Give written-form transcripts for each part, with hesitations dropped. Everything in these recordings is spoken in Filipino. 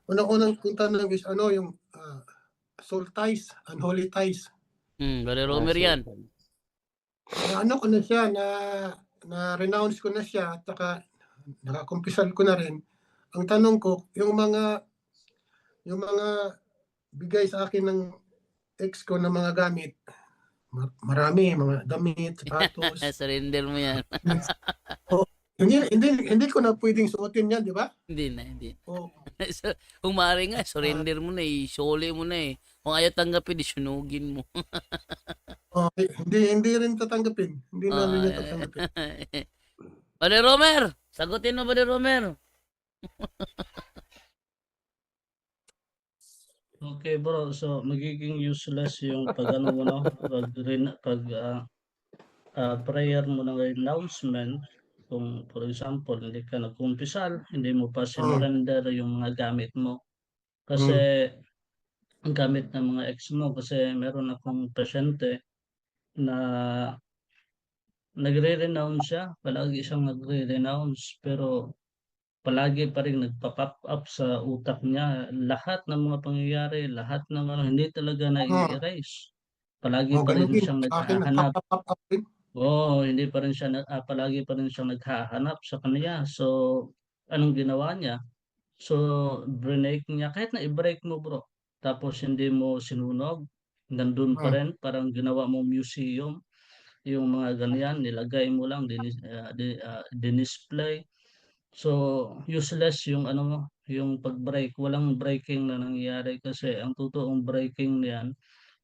Unang-unang kong tanong is ano yung, soul ties, unholy ties. Brother Romer So, yan. Na ano ko na siya, na-renounce ko na siya at saka nakakumpisal ko na rin. Ang tanong ko, yung mga bigay sa akin ng ex ko na mga gamit, marami, mga damit, sapatos. Surrender mo yan. Oh, hindi ko na pwedeng suotin yan, di ba? Hindi na, hindi. Oh, Kung maaari nga, surrender mo na eh. Isole mo na eh. Kung ayaw tanggapin, isunugin mo. hindi rin tatanggapin. Hindi na rin niya tatanggapin. Brother Romer! Sagutin mo, Brother Romer. okay bro, so magiging useless yung pag-ano mo, no? Prayer mo ng renouncement. Kung for example, hindi ka nagkumpisal, hindi mo pa sinurrender yung mga gamit mo. Kasi ang gamit ng mga ex mo, kasi meron akong pasyente na nagre-renounce siya, palagi siyang nagre-renounce, pero palagi pa rin nagpa-pop up sa utak niya lahat ng mga pangyayari, lahat ng ano, hindi talaga na i-erase. Palagi pa Ganun rin din siyang sa akin, naghahanap. nagpapapap up din. Oo, hindi pa rin siya palagi pa rin siyang naghahanap sa kanya. So, anong ginawa niya? So, break niya, kahit na i-break mo bro, tapos hindi mo sinunog, nandun pa rin, parang ginawa mo museum, yung mga ganyan, nilagay mo lang, dinisplay. So, useless yung ano mo, yung pag-break. Walang breaking na nangyayari kasi ang totoong breaking niyan,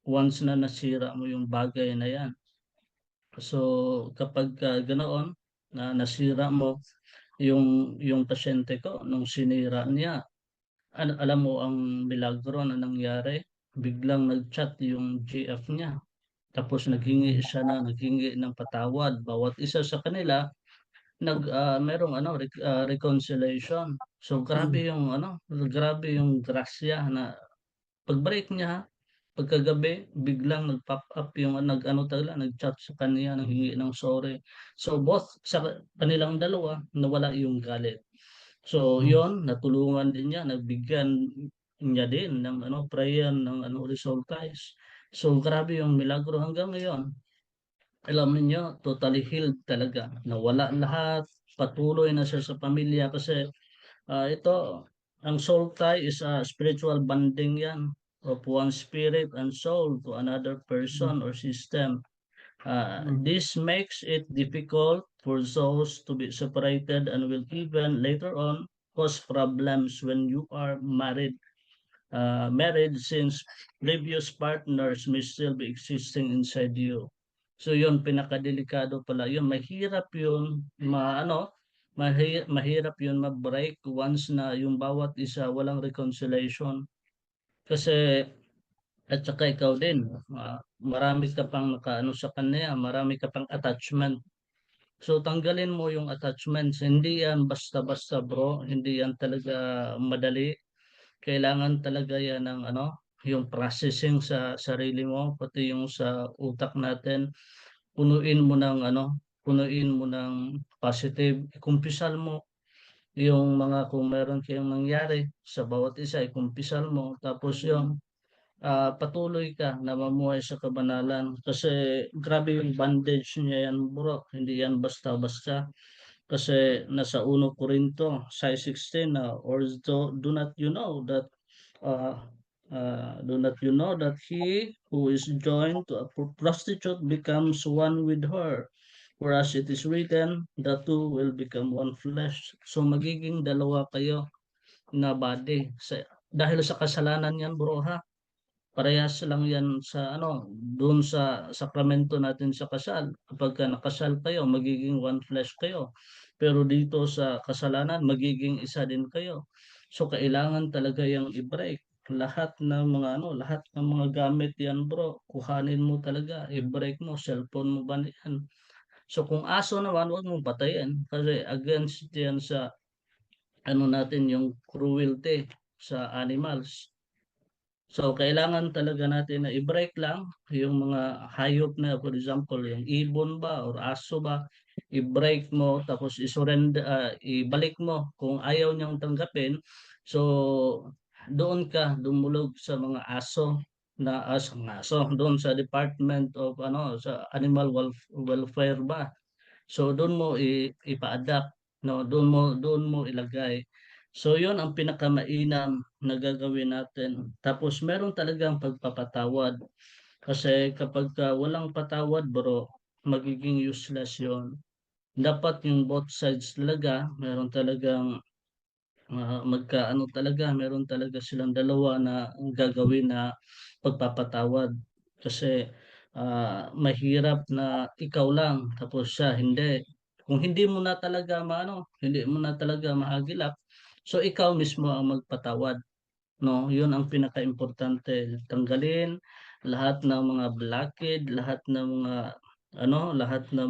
once na nasira mo yung bagay na yan. So, kapag ganoon, na nasira mo yung pasyente ko, nung sinira niya, alam mo ang milagro na nangyari, biglang nag-chat yung GF niya. Tapos naghingi ng patawad. Bawat isa sa kanila merong ano reconciliation. So grabe yung grasya na pag-break niya, pagkagabi biglang nag-pop up yung nag-ano talaga, nag-chat sa kanya, nanghingi ng sorry. So both sa kanilang dalawa nawala yung galit. So yon, natulungan din niya, nabigyan niya din ng ano prayer ng ano results. So grabe yung milagro hanggang ngayon. Alam niyo, totally healed talaga. Nawala lahat, patuloy na siya sa pamilya kasi ito, ang soul tie is a spiritual bonding yan of one spirit and soul to another person or system. This makes it difficult for those to be separated and will even later on cause problems when you are married since previous partners may still be existing inside you. So yun, pinakadelikado pala yun. Mahirap yun, mahirap yun ma-break once na yung bawat isa walang reconciliation. Kasi, at saka ikaw din, marami ka pang nakaano sa kanya, marami ka pang attachment. So tanggalin mo yung attachments. Hindi yan basta-basta bro, hindi yan talaga madali. Kailangan talaga yan ng ano, yung processing sa sarili mo, pati yung sa utak natin. Punuin mo ng ano, punuin mo ng positive. Kumpisal mo yung mga kung meron kayong nangyari sa bawat isa, ikumpisal mo. Tapos yung patuloy ka na mamuhay sa kabanalan. Kasi grabe yung bandage niya yan bro. Hindi yan basta-basta. Kasi nasa 1 Corinto 6:16 na or do not you know that uh, he who is joined to a prostitute becomes one with her, whereas it is written, the two will become one flesh. So magiging dalawa kayo na body dahil sa kasalanan yan bro ha. Parehas lang yan sa ano, doon sa sakramento natin sa kasal. Kapag nakasal kayo, magiging one flesh kayo. Pero dito sa kasalanan, magiging isa din kayo. So kailangan talaga yung i-break. Lahat ng mga ano, lahat ng mga gamit yan, bro. Kuhanin mo talaga, i-break mo, cellphone mo ba yan. So kung aso naman, wag mong patayin kasi against yan sa ano natin yung cruelty sa animals. So, kailangan talaga natin na i-break lang yung mga hayop na, for example, yung ibon ba or aso ba, i-break mo tapos i-surrender, ibalik mo kung ayaw niyang tanggapin. So, doon ka dumulog sa mga aso mga aso, doon sa Department of ano, sa Animal Welfare ba. So doon mo ipa-adapt 'no, doon mo ilagay. So yun ang pinakamainam na gagawin natin. Tapos meron talagang pagpapatawad, kasi kapagka walang patawad bro, magiging useless yun. Dapat yung both sides talaga meron talagang magkaano talaga, meron talaga silang dalawa na gagawin na pagpapatawad. Kasi mahirap na ikaw lang tapos siya hindi. Kung hindi mo na talaga maano, hindi mo na talaga mahagilap, so ikaw mismo ang magpatawad. No, 'yun ang pinakaimportante. Tanggalin lahat ng mga blockade, lahat ng mga ano, lahat ng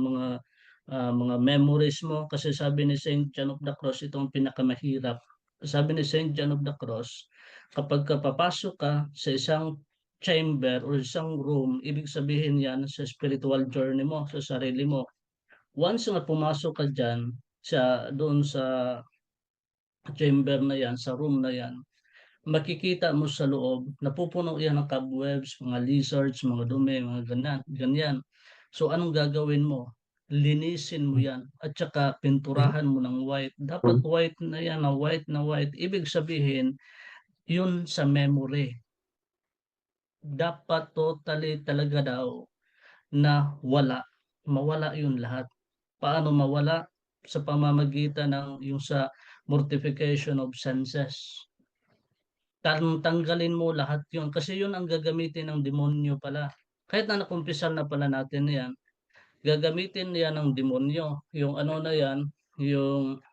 mga memories mo, kasi sabi ni Saint John of the Cross, ito ang pinakamahirap. Sabi ni Saint John of the Cross, kapagka papasok ka sa isang chamber o isang room, ibig sabihin 'yan sa spiritual journey mo, sa sarili mo. Once na pumasok ka diyan doon sa chamber na 'yan, sa room na 'yan, makikita mo sa loob, napupuno yan ng cobwebs, mga lizards, mga dumi, mga ganyan, ganyan. So anong gagawin mo? Linisin mo yan at saka pinturahan mo ng white. Dapat white na yan, na white na white. Ibig sabihin, yun sa memory. Dapat totally talaga daw na wala. Mawala yun lahat. Paano mawala? Sa pamamagitan ng yung sa mortification of senses. Tanggalin mo lahat yun kasi yun ang gagamitin ng demonyo pala. Kahit na nakumpisal na pala natin yan, gagamitin yan ng demonyo. Yung ano na yan, yung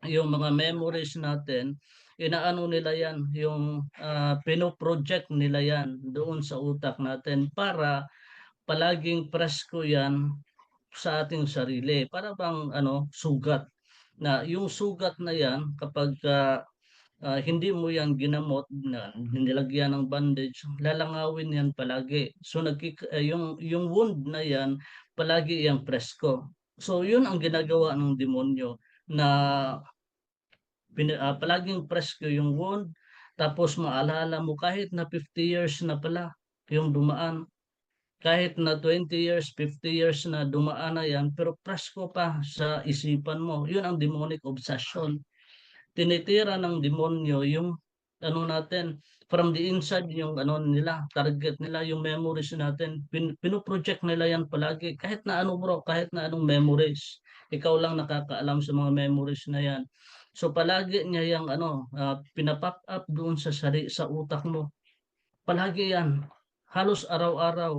yung mga memories natin, inaano nila yan, yung pinoproject nila yan doon sa utak natin para palaging presko yan sa ating sarili. Para bang ano, sugat. Na yung sugat na yan, kapag hindi mo yan ginamot, na nilagyan ng bandage, lalangawin yan palagi. So yung wound na yan, palagi yang presko. So yun ang ginagawa ng demonyo, na palaging presko yung wound, tapos maalala mo kahit na 50 years na pala yung dumaan, kahit na 20 years, 50 years na dumaan na yan, pero presko pa sa isipan mo. Yun ang demonic obsession. Tinitira ng demonyo yung ano natin, from the inside, yung ano nila, target nila, yung memories natin. Pinoproject nila yan palagi. Kahit na ano bro, kahit na anong memories. Ikaw lang nakakaalam sa mga memories na yan. So palagi niya yung ano, pinapop up doon sa utak mo. Palagi yan. Halos araw-araw,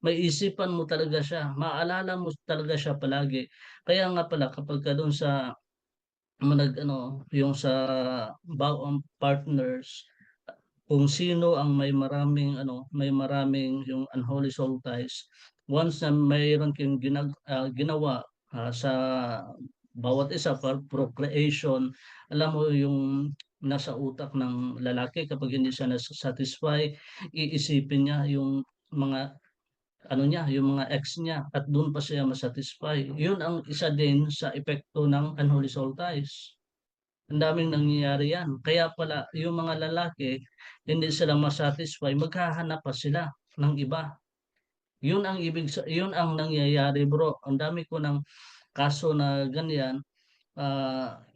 may isipan mo talaga siya. Maalala mo talaga siya palagi. Kaya nga pala, kapag ka doon sa ano, yung sa partners, kung sino ang may maraming yung unholy soul ties, once na mayroon kang ginawa sa bawat isa for procreation, alam mo yung nasa utak ng lalaki, kapag hindi siya satisfy, iisipin niya yung mga ano niya, yung mga ex niya, at doon pa siya masatisfy. Yun ang isa din sa epekto ng unholy soul ties. Ang daming nangyayari yan. Kaya pala yung mga lalaki, hindi sila masatisfy, maghahanap pa sila ng iba. Yun ang nangyayari bro. Ang dami ko ng kaso na ganyan.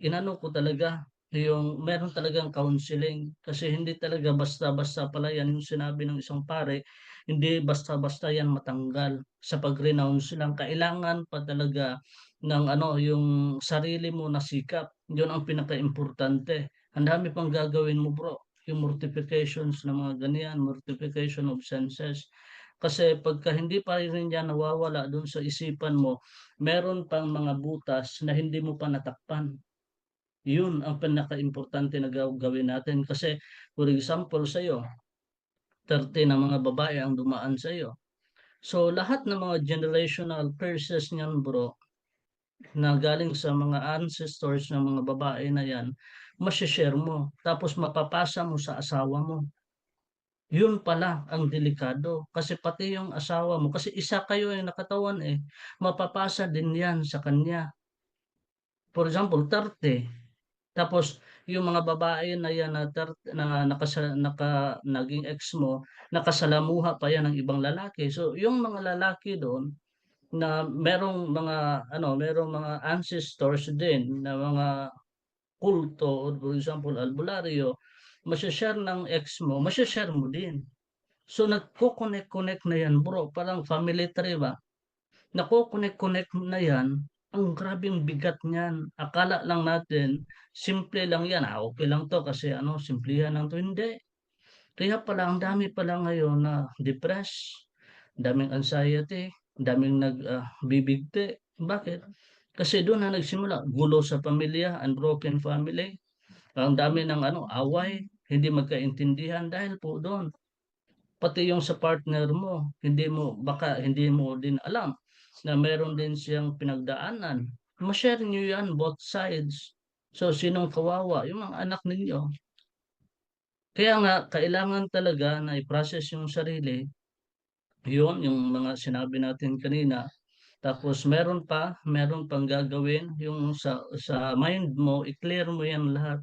Inano ko talaga, yung meron talagang counseling, kasi hindi talaga basta-basta pala yan yung sinabi ng isang pare, hindi basta-basta yan matanggal sa pag-renounce lang. Kailangan pa talaga ng ano, yung sarili mo na sikap. Yun ang pinaka-importante. Ang dami pang gagawin mo bro, yung mortifications ng mga ganyan, mortification of senses. Kasi pagka hindi pa rin yan nawawala doon sa isipan mo, meron pang mga butas na hindi mo pa natakpan. Yun ang pinaka-importante na gawin natin. Kasi for example sa'yo, 30 na mga babae ang dumaan sa'yo. So lahat ng mga generational curses niyan bro, na galing sa mga ancestors ng mga babae na yan, masishare mo. Tapos mapapasa mo sa asawa mo. Yun pala ang delikado. Kasi pati yung asawa mo, kasi isa kayo ay nakatawan eh, mapapasa din yan sa kanya. For example, 30. Tapos yung mga babae na yan na naging ex mo, nakasalamuha pa yan ng ibang lalaki. So yung mga lalaki doon na merong mga ancestors din na mga kulto or for example albularyo, mashe-share ng ex mo, mashe-share mo din. So nagko-connect-connect na yan bro, parang family tree ba? Nako-connect-connect na yan, ang grabeng bigat niyan. Akala lang natin, simple lang yan. Okay lang to kasi simplihan lang to. Hindi. Kaya pala, ang dami pala ngayon na depressed, daming anxiety, daming nagbibigti. Bakit? Kasi doon na nagsimula, gulo sa pamilya, unbroken family, ang dami ng away, hindi magkaintindihan dahil po doon. Pati yung sa partner mo, baka hindi mo din alam na meron din siyang pinagdaanan. Ma-share niyo yan, both sides. So, sinong kawawa? Yung mga anak ninyo. Kaya nga, kailangan talaga na i-process yung sarili. Yun, yung mga sinabi natin kanina. Tapos meron pang gagawin yung sa mind mo, i-clear mo yan lahat.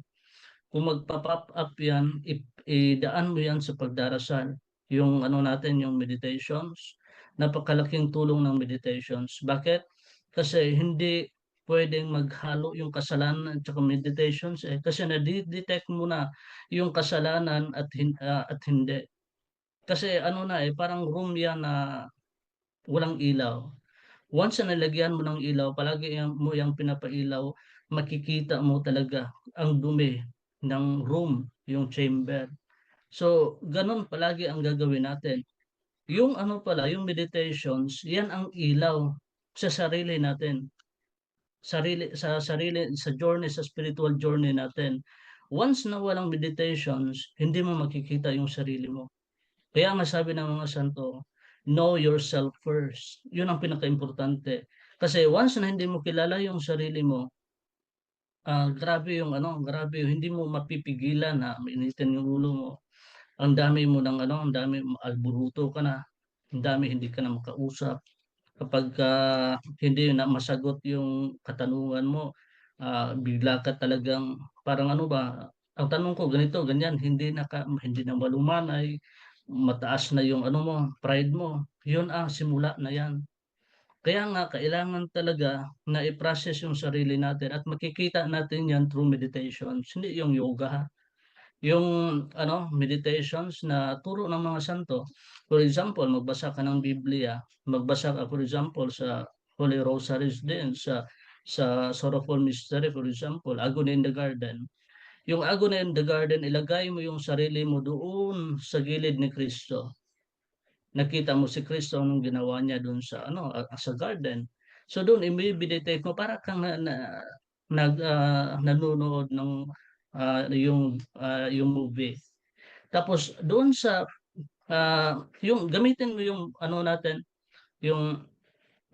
Kung magpa-pop up yan, idaan mo yan sa pagdarasal. Yung natin, yung meditations. Napakalaking tulong ng meditations. Bakit? Kasi hindi pwedeng maghalo yung kasalanan at saka meditations eh. Kasi na-detect mo na yung kasalanan at hindi. Kasi parang room yan na walang ilaw. Once na nalagyan mo ng ilaw, palagi mo yung pinapailaw, makikita mo talaga ang dumi ng room, yung chamber. So, ganun palagi ang gagawin natin. Yung yung meditations, yan ang ilaw sa sarili natin. Sa journey, sa spiritual journey natin. Once na walang meditations, hindi mo makikita yung sarili mo. Kaya nga sabi ng mga santo, know yourself first. Yun ang pinaka-importante. Kasi once na hindi mo kilala yung sarili mo, grabe yung hindi mo mapipigilan na mainitin yung ulo mo. Ang dami mo ang dami alburuto ka na, ang dami hindi ka na makausap. Kapag hindi na masagot yung katanungan mo, bigla ka talagang parang ang tanong ko ganito, ganyan, hindi na malumanay, mataas na yung mo, pride mo. Yun ang simula na yan. Kaya nga kailangan talaga na i-process yung sarili natin at makikita natin yan through meditations, hindi yung yoga ha. Yung meditations na turo ng mga santo. For example, magbasa ka ng Biblia, magbasa ka for example sa Holy Rosaries din, sa Sorrowful Mystery for example, Agony in the Garden. Yung Agony in the Garden, ilagay mo yung sarili mo doon sa gilid ni Kristo. Nakita mo si Kristo anong ginawa niya doon sa garden. So doon i-meditate mo para kang nanonood ng yung movie. Tapos doon sa yung gamitin mo yung natin, yung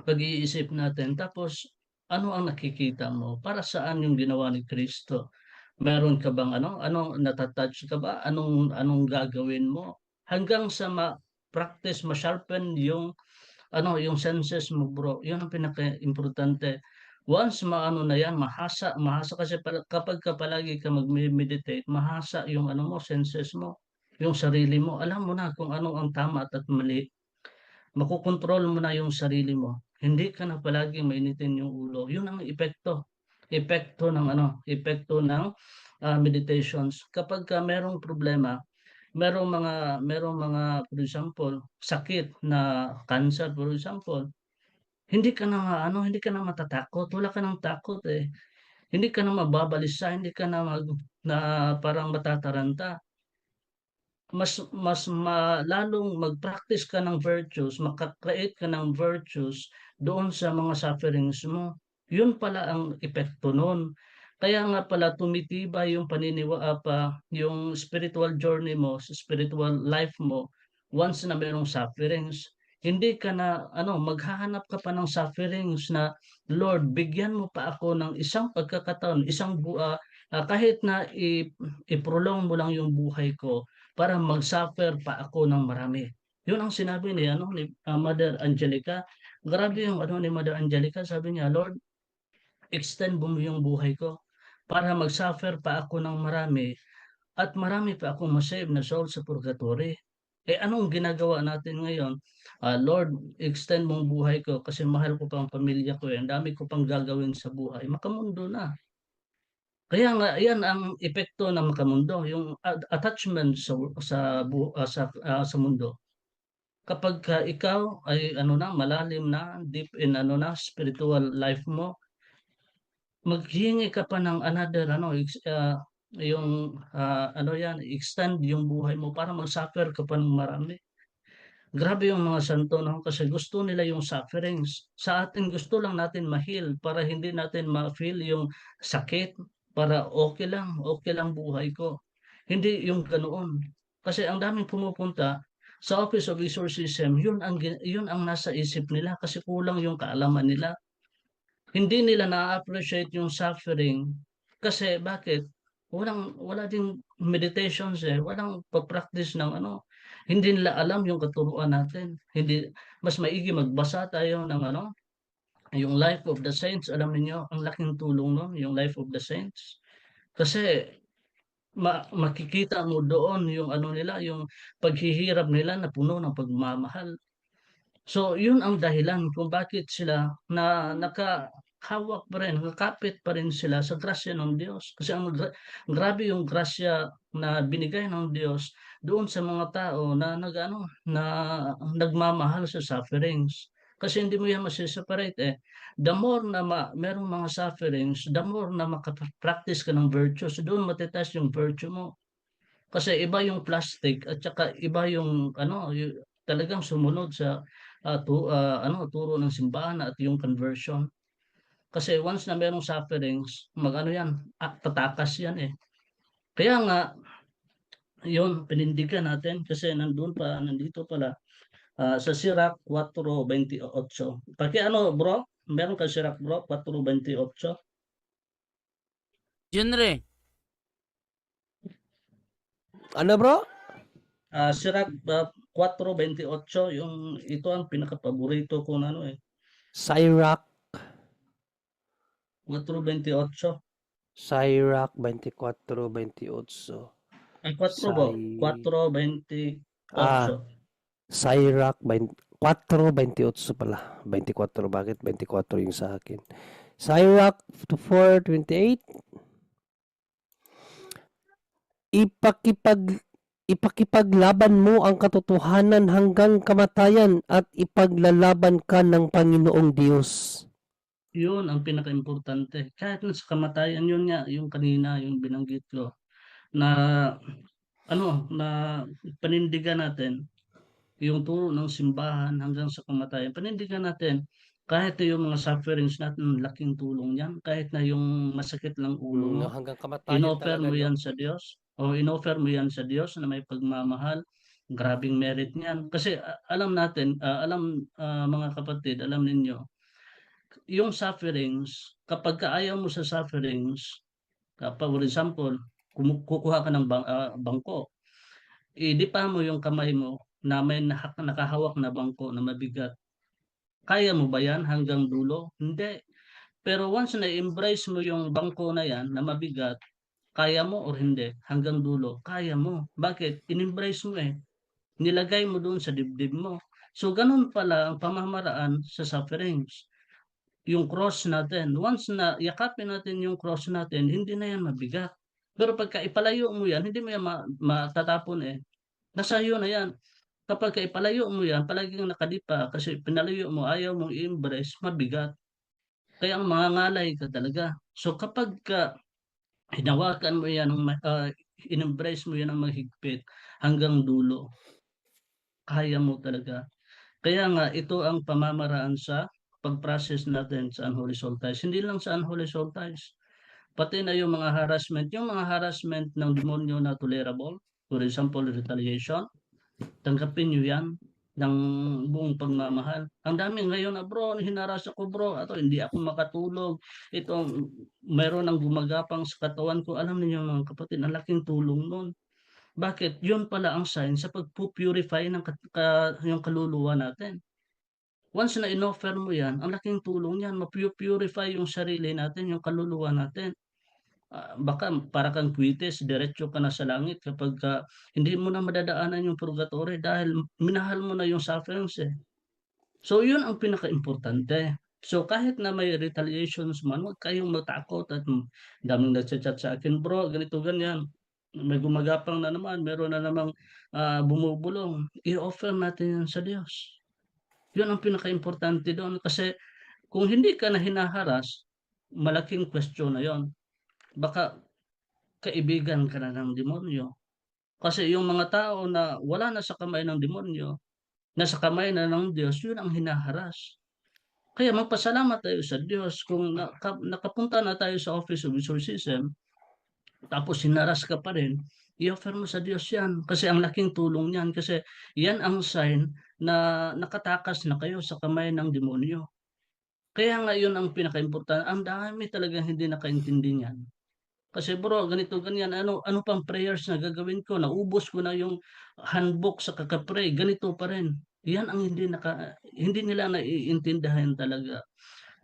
pag-iisip natin. Tapos ano ang nakikita mo? Para saan yung ginawa ni Kristo? Meron ka bang natatouch ka ba? Anong gagawin mo? Hanggang sa ma-practice, ma-sharpen yung senses mo bro. Yun ang pinaka-importante. Once na yan, mahasa kasi kapag ka palagi ka mag-meditate, mahasa yung mo, senses mo, yung sarili mo. Alam mo na kung ano ang tama at mali. Makokontrol mo na yung sarili mo. Hindi ka na palaging mainitin yung ulo. Yun ang epekto. Epekto ng meditations. Kapag ka merong problema, merong mga for example, sakit na cancer for example, hindi ka na matatakot, wala ka ng takot eh. Hindi ka na mababalisa, hindi ka na na parang matataranta. Lalong mag-practice ka ng virtues, maka-create ka ng virtues doon sa mga sufferings mo. Yun pala ang epekto nun. Kaya nga pala tumitibay yung yung spiritual journey mo, spiritual life mo once na mayroong sufferings. Hindi ka na maghahanap ka pa ng sufferings na Lord, bigyan mo pa ako ng isang pagkakataon, kahit na i-prolong mo lang yung buhay ko para mag-suffer pa ako ng marami. Yun ang sinabi ni Mother Angelica. Grabe yung ni Mother Angelica, sabi niya, Lord, extend mo yung buhay ko para mag-suffer pa ako ng marami at marami pa akong ma-save na soul sa purgatory. Eh, anong ginagawa natin ngayon? Lord, extend mong buhay ko kasi mahal ko pa ang pamilya ko, ang dami ko pang gagawin sa buhay. Makamundo na. Kaya nga, yan ang epekto ng makamundo, yung attachment sa mundo. Kapagka ikaw ay malalim na, deep in spiritual life mo, maghihingi ka pa ng another extend yung buhay mo para mag-suffer ka pa ng marami. Grabe yung mga santo, no? Kasi gusto nila yung sufferings. Sa atin, gusto lang natin ma-heal para hindi natin ma-feel yung sakit, para okay lang buhay ko. Hindi yung ganoon. Kasi ang daming pumupunta sa Office of Exorcism, yun ang nasa isip nila kasi kulang yung kaalaman nila. Hindi nila na-appreciate yung suffering kasi bakit? Wala ding meditations walang pag-practice ng hindi nila alam yung katuruan natin. Mas maigi magbasa tayo ng yung Life of the Saints. Alam niyo ang laking tulong nun, yung Life of the Saints. Kasi makikita mo doon yung nila, yung paghihirap nila na puno ng pagmamahal. So, yun ang dahilan kung bakit sila nakahawak pa rin, nakakapit pa rin sila sa grasya ng Diyos. Kasi grabe yung grasya na binigay ng Diyos doon sa mga tao na nagmamahal sa sufferings. Kasi hindi mo yan masiseparate eh. The more na merong mga sufferings, the more na makapractice ka ng virtues, doon matitest yung virtue mo. Kasi iba yung plastic at saka iba yung talagang sumunod sa turo ng simbahan at yung conversion. Kasi once na merong sufferings, yan, tatakas yan eh. Kaya nga, yun, pinindigan natin kasi nandito pala sa Sirach 4:28. Paki bro? Meron ka Sirach bro? 4:28? Genre. Ano bro? Sirach 4:28, ito ang pinaka-paborito ko na Sirach 4:28. Sirach 24:28. Ay, 4 ba? 4:28. Sirach 4:28 pala. 24, bakit 24 yung sa akin? Sirach 4:28. Ipakipaglaban mo ang katotohanan hanggang kamatayan at ipaglalaban ka ng Panginoong Diyos. Yun ang pinaka-importante. Kahit na sa kamatayan, yun nga, yung kanina, yung binanggit ko, na na panindigan natin yung turo ng simbahan hanggang sa kamatayan. Panindigan natin kahit na yung mga sufferings natin, laking tulong yan. Kahit na yung masakit lang ulo mo, Hanggang kamatayan inoffer talaga, mo no? yan sa Diyos. O inoffer mo yan sa Diyos na may pagmamahal. Grabing merit niyan. Kasi alam natin, mga kapatid, alam ninyo, yung sufferings, kapag ayaw mo sa sufferings, kapag for example, kukuha ka ng bangko, idipa mo yung kamay mo na may nakahawak na bangko na mabigat. Kaya mo ba yan hanggang dulo? Hindi. Pero once na embrace mo yung bangko na yan na mabigat, kaya mo or hindi hanggang dulo? Kaya mo. Bakit? In-embrace mo eh. Nilagay mo doon sa dibdib mo. So ganun pala ang pamamaraan sa sufferings. Yung cross natin, once na yakapin natin yung cross natin, hindi na yan mabigat. Pero pagka ipalayo mo yan, hindi mo yan matatapon eh. Nasa iyo na yan. Kapag ipalayo mo yan, palaging nakadipa kasi pinalayo mo, ayaw mong i-embrace, mabigat. Kaya ang mga ngalay ka talaga. So kapag hinawakan mo yan, in-embrace mo yan ng mahigpit hanggang dulo, kaya mo talaga. Kaya nga, ito ang pamamaraan sa pag-process natin sa unholy soul ties. Hindi lang sa unholy soul ties, pati na yung mga harassment ng demonyo na tolerable, for example, retaliation, tanggapin nyo yan ng buong pagmamahal. Ang dami ngayon na bro, hinaras ako bro, hindi ako makatulog. Ito, mayroon ng gumagapang sa katawan ko. Alam niyo mga kapatid, ang laking tulong nun. Bakit? Yun pala ang sign sa pag-purify ng yung kaluluwa natin. Once na in-offer mo yan, ang laking tulong yan, ma-purify yung sarili natin, yung kaluluwa natin. baka para kang kwites, diretso ka na sa langit kapagka hindi mo na madadaanan yung purgatory dahil minahal mo na yung sufferings, eh. So, yun ang pinakaimportante. So, kahit na may retaliations man, huwag kayong matakot at daming nagcha-chat sa akin, "Bro, ganito, ganyan, may gumagapang na naman, meron na namang, bumubulong." I-offer natin yan sa Diyos. Yun ang pinakaimportante doon kasi kung hindi ka na hinaharas, malaking question na yon. Baka kaibigan ka na ng demonyo. Kasi yung mga tao na wala na sa kamay ng demonyo, nasa kamay na ng Diyos, yun ang hinaharas. Kaya magpasalamat tayo sa Diyos kung nakapunta na tayo sa Office of Exorcism, tapos hinaras ka pa rin, i-offer mo sa Diyos yan. Kasi ang laking tulong niyan. Kasi yan ang sign na nakatakas na kayo sa kamay ng demonyo. Kaya nga yun ang pinakaimportante. Ang dami talagang hindi nakaintindi niyan. Kasi bro, ganito, ganyan, ano pang prayers na gagawin ko? Naubos ko na yung handbook sa kakapray, ganito pa rin. Yan ang hindi nila naiintindihan talaga.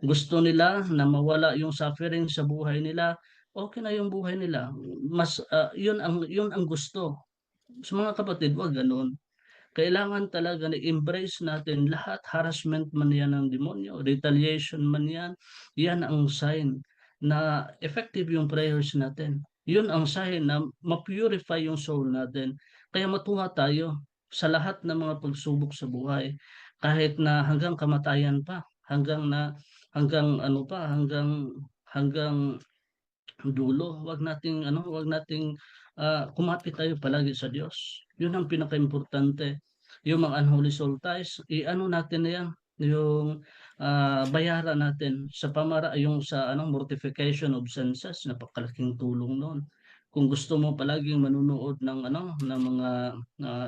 Gusto nila na mawala yung suffering sa buhay nila, okay na yung buhay nila. Mas yun ang gusto. Sa mga kapatid, wag ganoon. Kailangan talaga na embrace natin lahat, harassment man yan ng demonyo, retaliation man yan, yan ang sign na effective yung prayers natin. Yun ang sign na ma-purify yung soul natin. Kaya matuwa tayo sa lahat ng mga pagsubok sa buhay, kahit na hanggang kamatayan pa, hanggang dulo, wag nating kumapit tayo palagi sa Diyos. Yun ang pinakaimportante. Yung mga unholy soul ties, natin na yan, yung bayaran natin yung sa mortification of senses, napakalaking tulong noon. Kung gusto mo palaging manunood ng mga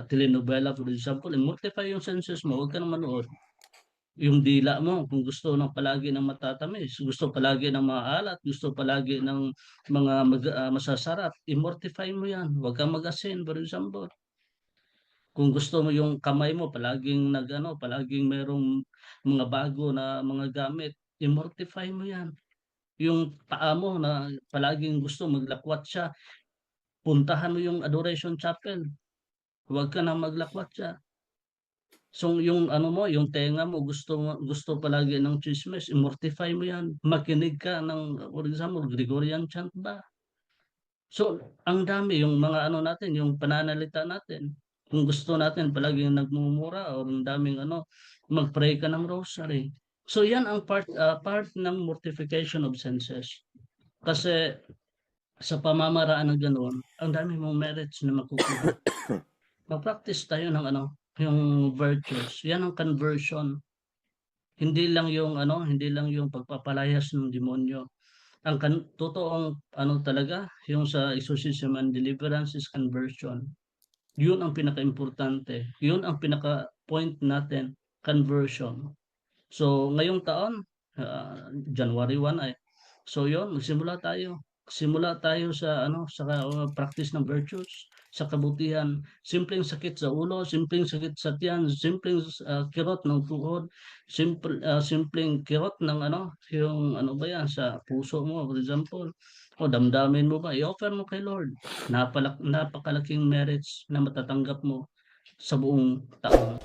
telenovela, for example, mortify yung senses mo, huwag ka nang manood. Yung dila mo, kung gusto ng palagi ng matatamis, gusto palagi ng maalat, gusto palagi ng mga masasarap, i-mortify mo yan. Huwag kang mag-asin, for example. Kung gusto mo yung kamay mo palaging palaging merong mga bago na mga gamit, i-mortify mo yan. Yung paa mo na palaging gusto maglakwat siya, puntahan mo yung adoration chapel. Huwag ka na maglakwat siya. So yung yung tenga mo gusto palagi ng chismis, i-mortify mo yan. Makinig ka ng, for example, Gregorian chant ba? So ang dami yung mga natin, yung pananalita natin. Kung gusto natin palaging nagmumura o ang daming mag-pray ka ng rosary. So yan ang part ng mortification of senses. Kasi sa pamamaraan ng ganoon, ang dami mong merits na makukuha. Mag-practice tayo ng yung virtues. Yan ang conversion. Hindi lang yung pagpapalayas ng demonyo. Ang totoong talaga, yung sa exorcism and deliverance is conversion. Yun ang pinaka-importante. Yun ang pinaka-point natin, conversion. So, ngayong taon, January 1 ay. So, yun, magsimula tayo. Simula tayo sa practice ng virtues, sa kabutihan. Simpleng sakit sa ulo, simpleng sakit sa tiyan, simpleng kirot ng tuhod, simpleng kirot ng yung ba yan, sa puso mo, for example. O damdamin mo ba, i-offer mo kay Lord. Napakalaking merits na matatanggap mo sa buong taon.